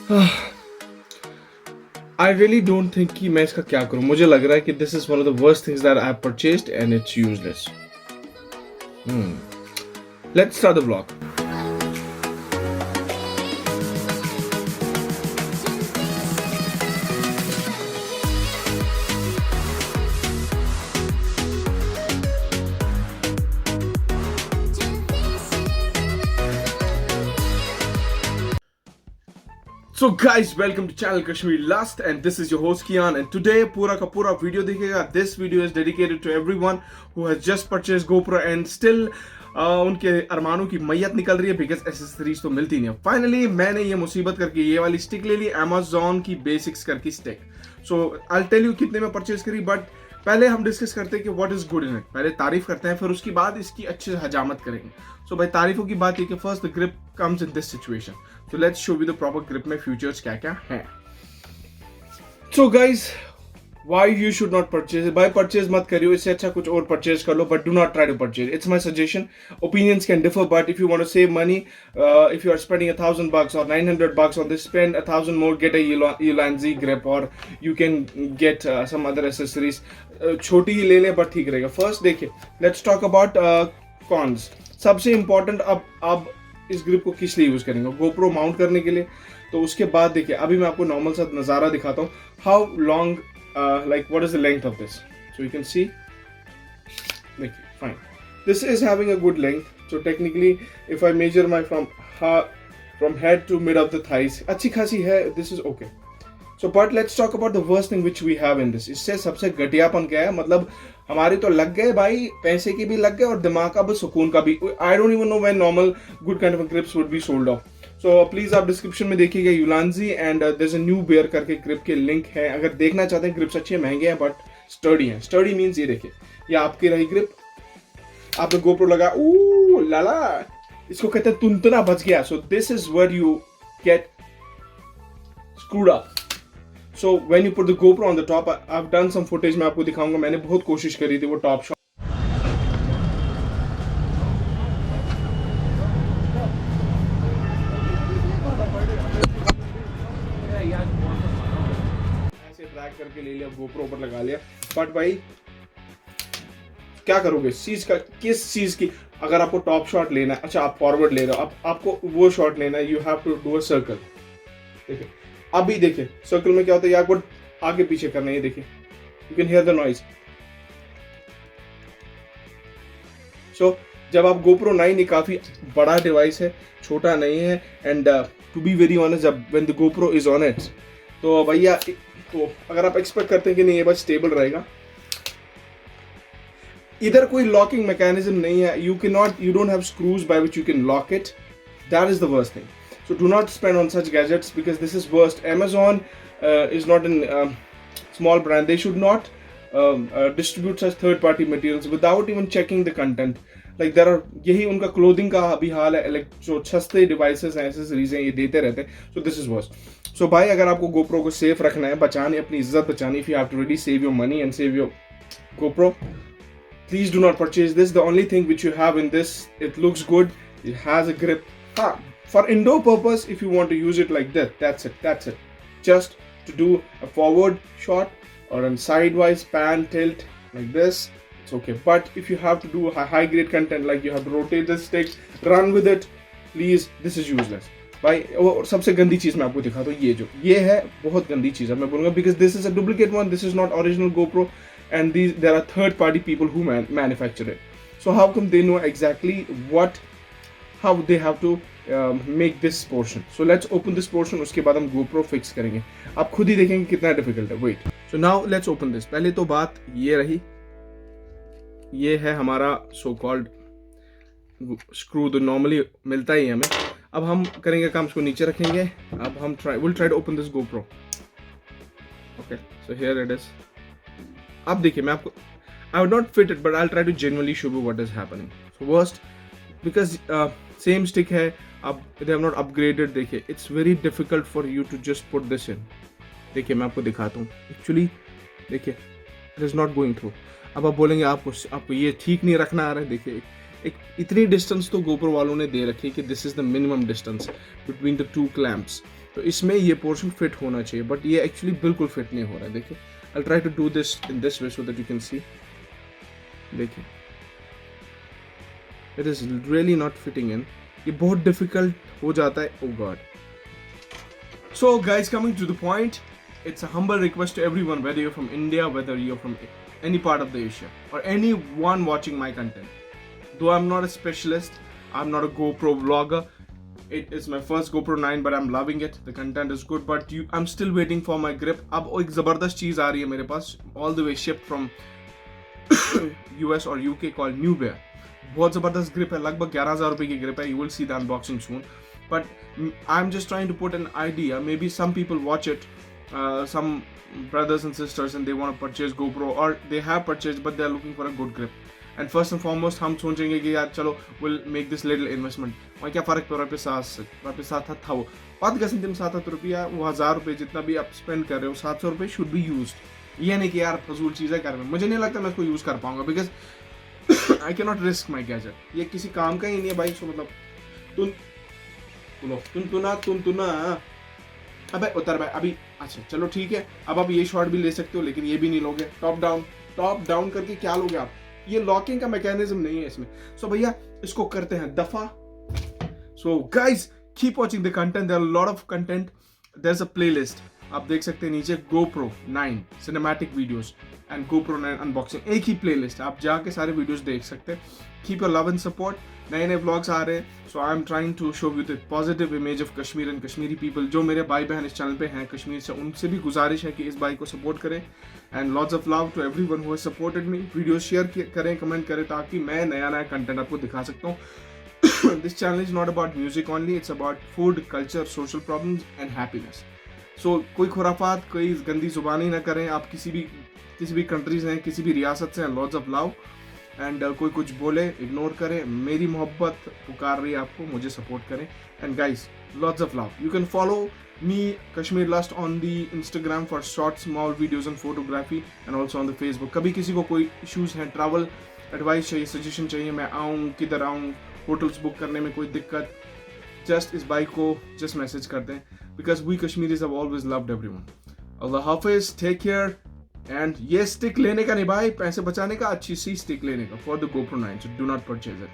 I really don't think कि मैं इसका क्या करूँ. मुझे लग रहा है कि this is one of the worst things that I have purchased and it's useless. Let's start the vlog. So guys, welcome to channel Kashmir Lust and this is your host Kian and today पूरा का पूरा video देखिएगा. This video is dedicated to everyone who has just purchased GoPro and still उनके अरमानों की मैयत निकल रही है because एसेसरीज तो मिलती नहीं है. फाइनली मैंने ये मुसीबत करके ये वाली स्टिक ले ली, Amazon की बेसिक्स करके stick. So I'll tell you कितने में परचेज करी, बट पहले हम डिस्कस करते हैं कि what is good in it. पहले तारीफ करते हैं, फिर उसके बाद इसकी अच्छे से हजामत करेंगे. सो भाई तारीफों की बात है कि first the grip comes in this situation. So let's show you the proper grip में फीचर्स क्या क्या हैं. So guys, why you should not purchase it. By purchase मत करियो, इससे अच्छा कुछ और purchase कर लो, but do not try to purchase. It's my suggestion. Opinions can differ, but if you want to save money, if you are spending $1,000 or $900 on this, spend 1,000 more, get a Ulanzi grip, or you can get some other accessories. छोटी ही ले ले but ठीक रहेगा. First देखिए, let's talk about cons. सबसे important अब इस grip को किस लिए यूज करेंगे? GoPro माउंट करने के लिए. तो उसके बाद देखिए, अभी मैं आपको नॉर्मल सा नज़ारा दिखाता हूँ. How long like what is the length of this? So you can see, like, fine, this is having a good length. So technically if I measure my from head to mid of the thighs, अच्छी खासी है. This is okay. So but let's talk about the worst thing which we have in this. इससे सबसे घटियापन क्या है? मतलब हमारे तो लग गए भाई, पैसे के भी लग गए और दिमाग का भी, सुकून का भी. I don't even know when normal good kind of grips would be sold off. So please आप डिस्क्रिप्शन में देखिएगा Ulanzi and there is a new bear करके ग्रिप के लिंक है. अगर देखना चाहते हैं, ग्रिप्स अच्छे महंगे हैं बट स्टर्डी हैं. स्टर्डी मीन्स ये देखिए, ये आपकी रही ग्रिप, आपने GoPro लगा, ओ लाला, इसको कहते हैं तुनतना बच गया. So this is where you get screwed up. So when you put the GoPro on the top, I have done some footage, मैं आपको दिखाऊंगा. मैंने बहुत कोशिश करी थी वो टॉप शॉट. करके ले लिया, GoPro पर लगा लिया. बट भाई क्या करोगे किस चीज की? अगर आपको टॉप शॉट लेना है, अच्छा आप फॉरवर्ड ले रहे हो, आपको वो शॉट लेना है, you have to do a circle. देखिए अभी देखिए सर्कल में क्या होता है, आपको आगे पीछे करना है. देखिए you can hear the noise. So जब आप GoPro 9 काफी बड़ा डिवाइस है, छोटा नहीं है. And to be very honest, जब when the GoPro is on it, तो भैया, तो अगर आप एक्सपेक्ट करते हैं कि नहीं ये बस स्टेबल रहेगा, इधर कोई लॉकिंग मैकेनिज्म नहीं है. You don't have screws by which you can lock it. That is the worst thing. So do not spend on such gadgets because this is worst. Amazon is not a small brand. They should not distribute such third party materials without even checking the content. Like there are, यही उनका clothing का अभी हाल है. Like जो सस्ते devices हैं, accessories हैं, ये देते रहते हैं. So this is worst. So भाई अगर आपको GoPro को सेफ रखना है, बचाने, अपनी इज्जत बचानी, if you have to really save your money and save your GoPro, please do not purchase this. The only thing which you have in this, it looks good, it has a grip. For indoor purpose, if you want to use it like that, that's it. Just to do a forward shot or a sidewise pan tilt like this, it's okay. But if you have to do high grade content, like you have to rotate the stick, run with it, please, this is useless. भाई और सबसे गंदी चीज मैं आपको दिखाता हूँ. ये है बहुत गंदी चीज है, मैं बोलूँगा, because this is a duplicate one. This is not original GoPro and there are third party people who manufacture it. So how come they know exactly how they have to make this portion? So let's open this portion, उसके बाद हम GoPro fix करेंगे. आप खुद ही देखेंगे कितना difficult है. Wait, so now let's open this. पहले तो बात ये रही, ये है हमारा so called स्क्रू, तो नॉर्मली मिलता ही है हमें. अब हम करेंगे काम, इसको नीचे रखेंगे. अब हम will try to open this GoPro. Okay, so here it is. अब देखिए, मैं आपको, I would not fit it but I will try to genuinely show you what is happening. So worst, because same stick है, अब they have not upgraded. देखिए, it's very difficult for you to just put this in. देखिए मैं आपको दिखाता हूँ. Actually देखिए, it is not going through. अब आप बोलेंगे आपको ये ठीक नहीं रखना आ रहा है. देखिए एक इतनी डिस्टेंस तो GoPro वालों ने दे रखी है कि this is the minimum distance between the two clamps. तो इसमें ये पोर्शन फिट होना चाहिए, बट ये एक्चुअली बिल्कुल फिट नहीं हो रहा है। देखिए, I try to do this in this way so that you can see. देखिए, it is really not fitting in, ये बहुत डिफिकल्ट हो जाता है। Oh god. So guys, coming to the point, it's a humble request to everyone, whether you're from India, whether you're from any part of the Asia, or anyone watching my content. Though I'm not a specialist, I'm not a GoPro vlogger. It is my first GoPro 9, but I'm loving it. The content is good, but I'm still waiting for my grip. अब एक ज़बरदस्त चीज़ आ रही है मेरे पास, all the way shipped from US or UK, called New Bear. बहुत ज़बरदस्त grip है, लगभग 11,000 रुपए की ग्रिप है. You will see the unboxing soon. But I'm just trying to put an idea. Maybe some people watch it. Some brothers and sisters, and they want to purchase GoPro, or they have purchased but they're looking for a good grip. And first and foremost, हम सोचेंगे कि यार चलो we'll make this little investment. और क्या फ़र्क पड़ रहा है वापस साथ था वो 5 रुपया, वो 1,000 रुपये जितना भी आप स्पेंड कर रहे हो, 700 रुपये शुड बी यूज्ड. ये नहीं कि यार फजूल चीज़ें कर रहे हैं. मुझे नहीं लगता मैं इसको यूज़ कर पाऊंगा, because I can not risk my gadget. ये किसी काम का ही नहीं है भाई. सो मतलब तुम अबे उतर भाई अभी. अच्छा चलो ठीक है, अब आप ये शॉट भी ले सकते हो, लेकिन ये भी नहीं लोगे. टॉप डाउन करके क्या लोगे आप? ये लॉकिंग का मैकेनिज्म नहीं है इसमें. सो भैया इसको करते हैं दफा. So guys, keep watching the content. There are lot of content. There is a playlist, आप देख सकते हैं नीचे, GoPro 9 cinematic videos and GoPro 9 unboxing. एक ही प्लेलिस्ट, आप जाके सारे वीडियोस देख सकते हैं. Keep your love and support. नए व्लॉग्स आ रहे हैं. So I am trying to show you the positive image of Kashmir and Kashmiri people. जो मेरे भाई बहन इस चैनल पे हैं कश्मीर से, उनसे भी गुजारिश है कि इस भाई को सपोर्ट करें. And lots of love to everyone who has supported me. Video share करें, कमेंट करें, ताकि मैं नया कंटेंट आपको दिखा सकता हूँ. This channel is not about music only, it's about food, culture, social problems and happiness. So कोई खुराफात, कोई गंदी जुबानी ना करें. आप किसी भी कंट्रीज हैं, किसी भी रियासत से हैं, लॉट्स ऑफ लव. एंड कोई कुछ बोले इग्नोर करें. मेरी मोहब्बत पुकार रही है आपको, मुझे सपोर्ट करें. And guys, lots of love. You can follow me Kashmir Lust on the Instagram for short small videos and photography, and also on the Facebook. कभी किसी को कोई इश्यूज हैं, ट्रैवल एडवाइस चाहिए, सजेशन चाहिए, मैं आऊँ किधर आऊँ, होटल्स बुक करने में कोई दिक्कत, जस्ट इस बाइक को जस्ट मैसेज कर दें. Because we Kashmiris have always loved everyone. अल्लाह हाफिज, टेक केयर. एंड ये स्टिक लेने का नहीं भाई, पैसे बचाने का, अच्छी सी स्टिक लेने का for the GoPro 9. So do not purchase it.